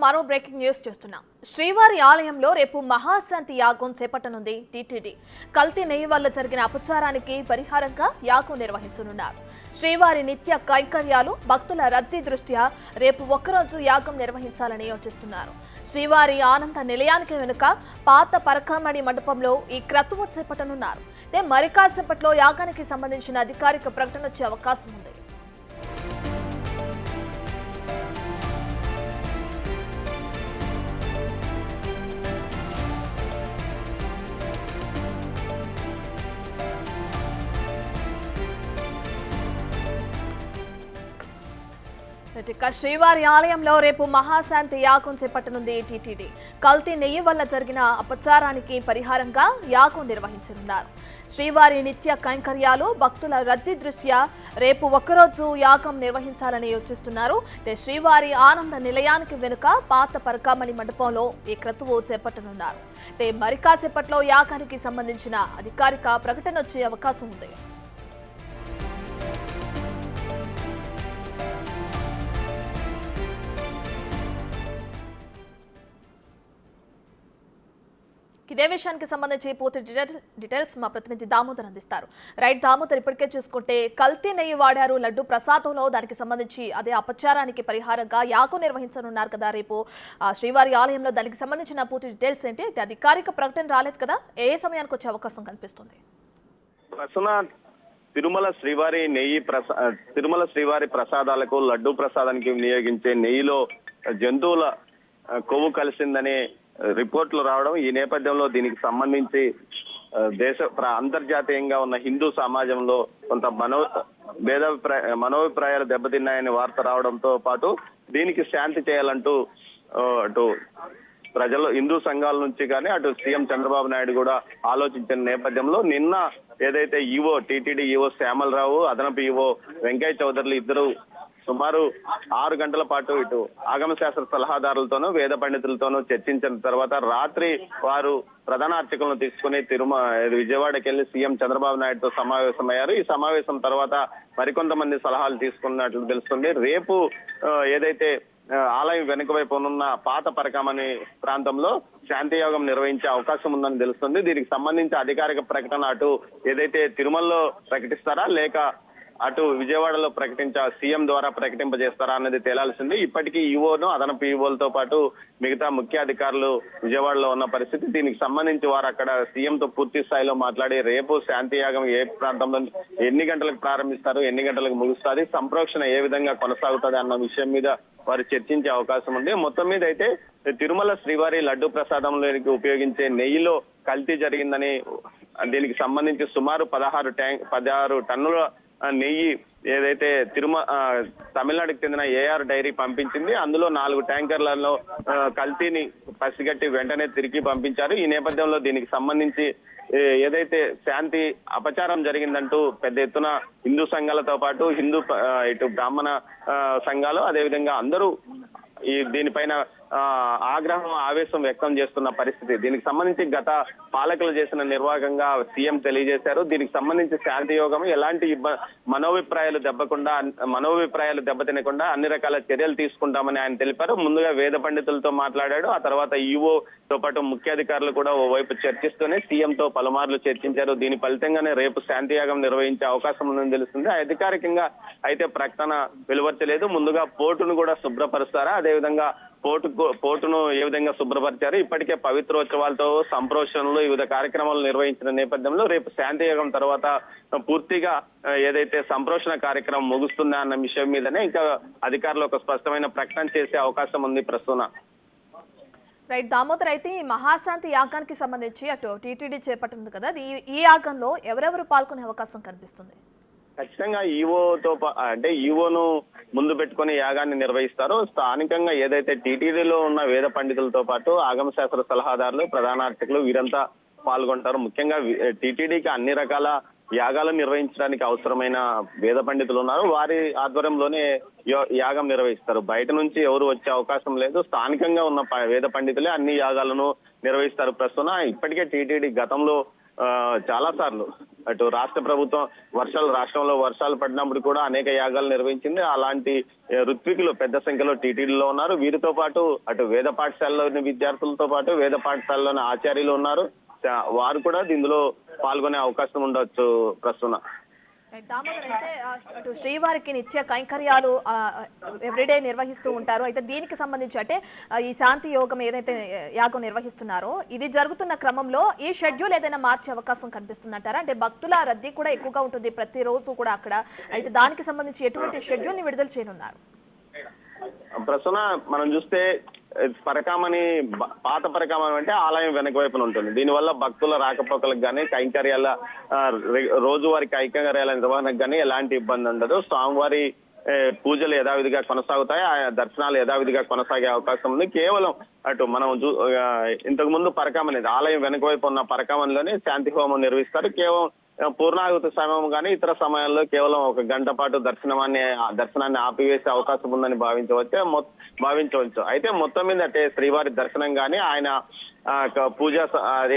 మరో breaking news చూస్తున్నాం. శ్రీవారి ఆలయంలో రేపు మహాశాంతి యాగం చేపట్టనుంది టీటీడీ. కల్తీ నెయ్యి వల్ల జరిగిన అపచారానికి పరిహారంగా యాగం నిర్వహించనున్నారు. శ్రీవారి నిత్య కైంకర్యాలు, భక్తుల రద్దీ దృష్ట్యా రేపు ఒక్కరోజు యాగం నిర్వహించాలని యోచిస్తున్నారు. శ్రీవారి ఆనంద నిలయానికి వెనుక పాత పరకామణి మండపంలో ఈ క్రతువు చేపట్టనున్నారు. మరి కాసేపట్లో యాగానికి సంబంధించిన అధికారిక ప్రకటన వచ్చే అవకాశం ఉంది. శ్రీవారి ఆలయంలో రేపు మహాశాంతి యాగం చేపట్టనుంది టీటీడీ. కల్తీ నెయ్యి వల్ల జరిగిన అపచారానికి పరిహారంగా యాగం నిర్వహించనున్నారు. శ్రీవారి నిత్య కైంకర్యాలు, భక్తుల రద్దీ దృష్ట్యా రేపు ఒక్కరోజు యాగం నిర్వహించాలని యోచిస్తున్నారు. శ్రీవారి ఆనంద నిలయానికి వెనుక పాత పరకామణి మండపంలో ఈ క్రతువు చేపట్టనున్నారు. మరి కాసేపట్లో యాగానికి సంబంధించిన అధికారిక ప్రకటన వచ్చే అవకాశం ఉంది. ఇదే విషయానికి సంబంధించి పూర్తి డీటెయిల్స్ మా ప్రతినిధి దామోదర్ అందిస్తారు. రైట్ దామోదర్, ఇప్పటికే చూసుకుంటే కల్తీ నెయ్యి వాడారు లడ్డు ప్రసాదంలో, దానికి సంబంధించి అదే అపచారానికి పరిహారంగా యాగం నిర్వహించనున్నారు కదా రేపు శ్రీవారి ఆలయంలో. దానికి సంబంధించిన పూర్తి డీటెయిల్స్ ఏంటి? అయితే అధికారిక ప్రకటన రాలేదు కదా, ఏ సమయానికి వచ్చే అవకాశం కనిపిస్తుంది? తిరుమల శ్రీవారి ప్రసాదాలకు, లడ్డు ప్రసాదానికి వినియోగించే నెయ్యిలో జంతువుల కొవ్వు కలిసిందనే రిపోర్ట్లు రావడం, ఈ నేపథ్యంలో దీనికి సంబంధించి అంతర్జాతీయంగా ఉన్న హిందూ సమాజంలో కొంత మనోభిప్రాయాలు దెబ్బతిన్నాయని వార్త రావడంతో పాటు దీనికి శాంతి చేయాలంటూ అటు ప్రజలు, హిందూ సంఘాల నుంచి కానీ అటు సీఎం చంద్రబాబు నాయుడు కూడా ఆలోచించిన నేపథ్యంలో నిన్న ఏదైతే టీటీడీ ఈవో శ్యామలరావు, అదనపు ఈవో వెంకయ్య చౌదరులు ఇద్దరు సుమారు 6 గంటల పాటు ఇటు ఆగమ శాస్త్ర సలహాదారులతోనూ, వేద పండితులతోనూ చర్చించిన తర్వాత రాత్రి వారు ప్రధాన అర్చకులను తీసుకుని విజయవాడకి వెళ్లి సీఎం చంద్రబాబు నాయుడుతో సమావేశమయ్యారు. ఈ సమావేశం తర్వాత మరికొంతమంది సలహాలు తీసుకున్నట్లు తెలుస్తుంది. రేపు ఏదైతే ఆలయం వెనుక వైపు ఉన్న పాత పరకామణి ప్రాంతంలో శాంతియోగం నిర్వహించే అవకాశం ఉందని తెలుస్తుంది. దీనికి సంబంధించి అధికారిక ప్రకటన అటు ఏదైతే తిరుమలలో ప్రకటిస్తారా లేక అటు విజయవాడలో సీఎం ద్వారా ప్రకటింపజేస్తారా అన్నది తేలాల్సింది. ఇప్పటికీ ఈవోను, అదనపు ఈవోలతో పాటు మిగతా ముఖ్య అధికారులు విజయవాడలో ఉన్న పరిస్థితి. దీనికి సంబంధించి వారు అక్కడ సీఎంతో పూర్తి స్థాయిలో మాట్లాడి రేపు శాంతియాగం ఏ ప్రాంతంలో ఎన్ని గంటలకు ప్రారంభిస్తారు, ఎన్ని గంటలకు ముగుస్తుంది, సంప్రోక్షణ ఏ విధంగా కొనసాగుతుంది అన్న విషయం మీద వారు చర్చించే అవకాశం ఉంది. మొత్తం మీద అయితే తిరుమల శ్రీవారి లడ్డు ప్రసాదంలోనికి ఉపయోగించే నెయ్యిలో కల్తీ జరిగిందని, దీనికి సంబంధించి సుమారు 16 టన్నుల నెయ్యి ఏదైతే తమిళనాడుకి చెందిన ఏఆర్ డైరీ పంపించింది. అందులో 4 ట్యాంకర్లలో కల్తీని పసిగట్టి వెంటనే తిరిగి పంపించారు. ఈ నేపథ్యంలో దీనికి సంబంధించి ఏదైతే శాంతి అపచారం జరిగిందంటూ పెద్ద ఎత్తున హిందూ సంఘాలతో పాటు ఇటు బ్రాహ్మణ సంఘాలు, అదేవిధంగా అందరూ దీనిపైన ఆగ్రహం, ఆవేశం వ్యక్తం చేస్తున్న పరిస్థితి. దీనికి సంబంధించి గత పాలకులు చేసిన నిర్వాహకంగా సీఎం తెలియజేశారు. దీనికి సంబంధించి శాంతి యోగం ఎలాంటి మనోభిప్రాయాలు దెబ్బతినకుండా అన్ని రకాల చర్యలు తీసుకుంటామని ఆయన తెలిపారు. ముందుగా వేద పండితులతో మాట్లాడాడు. ఆ తర్వాత ఈవోతో పాటు ముఖ్యాధికారులు కూడా ఓవైపు చర్చిస్తూనే సీఎంతో పలుమార్లు చర్చించారు. దీని ఫలితంగానే రేపు శాంతియాగం నిర్వహించే అవకాశం ఉందని తెలుస్తుంది. అధికారికంగా అయితే ప్రకటన వెలువచ్చలేదు. ముందుగా పోర్టును కూడా శుభ్రపరుస్తారా, అదేవిధంగా పోర్టును ఏ విధంగా శుభ్రపరిచారు, ఇప్పటికే పవిత్రోత్సవాలతో సంప్రోషణలు వివిధ కార్యక్రమాలు నిర్వహించిన నేపథ్యంలో రేపు శాంతియోగం తర్వాత పూర్తిగా ఏదైతే సంప్రోషణ కార్యక్రమం ముగుస్తుందా అన్న విషయం మీదనే ఇంకా అధికారులు ఒక స్పష్టమైన ప్రకటన చేసే అవకాశం ఉంది ప్రస్తుతం. రైట్ దామోదర్, అయితే ఈ మహాశాంతి యాగానికి సంబంధించి అటు టీటీడీ చేపట్టింది కదా, ఈ యాగంలో ఎవరెవరు పాల్గొనే అవకాశం కనిపిస్తుంది? ఖచ్చితంగా ఈవోను ముందు పెట్టుకుని యాగాన్ని నిర్వహిస్తారు. స్థానికంగా ఏదైతే టీటీడీలో ఉన్న వేద పండితులతో పాటు ఆగమ శాస్త్ర సలహాదారులు, ప్రధాన అర్చకులు వీరంతా పాల్గొంటారు. ముఖ్యంగా టీటీడీకి అన్ని రకాల యాగాలు నిర్వహించడానికి అవసరమైన వేద పండితులు ఉన్నారు. వారి ఆధ్వర్యంలోనే యాగం నిర్వహిస్తారు. బయట నుంచి ఎవరు వచ్చే అవకాశం లేదు. స్థానికంగా ఉన్న వేద పండితులే అన్ని యాగాలను నిర్వహిస్తారు. ప్రస్తుతం ఇప్పటికే టీటీడీ గతంలో చాలా సార్లు అటు రాష్ట్ర ప్రభుత్వం రాష్ట్రంలో వర్షాలు పడినప్పుడు కూడా అనేక యాగాలు నిర్వహించింది. అలాంటి ఋత్వికులు పెద్ద సంఖ్యలో టీటీడీలో ఉన్నారు. వీరితో పాటు అటు వేద పాఠశాలలోని విద్యార్థులతో పాటు వేద పాఠశాలలోని ఆచార్యులు ఉన్నారు. వారు కూడా ఇందులో పాల్గొనే అవకాశం ఉండొచ్చు ప్రస్తుతం. దామోదర్ అయితే అటు శ్రీవారికి నిత్య కైంకర్యాలు ఎవ్రీడే నిర్వహిస్తూ ఉంటారు. అయితే దీనికి సంబంధించి అంటే ఈ శాంతి యోగం ఏదైతే యాగం నిర్వహిస్తున్నారో ఇది జరుగుతున్న క్రమంలో ఈ షెడ్యూల్ ఏదైనా మార్చే అవకాశం కనిపిస్తుందంటారా? అంటే భక్తుల రద్దీ కూడా ఎక్కువగా ఉంటుంది ప్రతిరోజు కూడా అక్కడ. అయితే దానికి సంబంధించి ఎటువంటి షెడ్యూల్ ని విడుదల చేయనున్నారు? ప్రస్తుతం మనం చూస్తే పరకామని పాత పరకామని అంటే ఆలయం వెనక వైపున ఉంటుంది. దీనివల్ల భక్తుల రాకపోకలకు కానీ కైంకర్యాల రోజువారి కైంకర్యాల నిర్వహణకు కానీ ఎలాంటి ఇబ్బంది ఉండదు. స్వామివారి పూజలు యథావిధిగా కొనసాగుతాయి. ఆయా దర్శనాలు యథావిధిగా కొనసాగే అవకాశం ఉంది. కేవలం అటు మనం ఇంతకు ముందు పరకామని ఆలయం వెనక వైపు ఉన్న పరకామనిలోనే శాంతి హోమం నిర్వహిస్తారు. కేవలం పూర్ణాహుతి సమయం కానీ ఇతర సమయాల్లో కేవలం 1 గంట పాటు దర్శనాన్ని ఆపివేసే అవకాశం ఉందని భావించవచ్చు. అయితే మొత్తం మీద అంటే శ్రీవారి దర్శనం కానీ ఆయన పూజ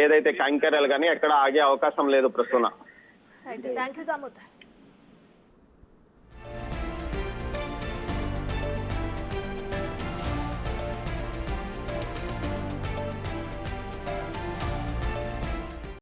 ఏదైతే కైంకర్యాలు కానీ ఎక్కడ ఆగే అవకాశం లేదు ప్రస్తుతం. Thank you Damodar.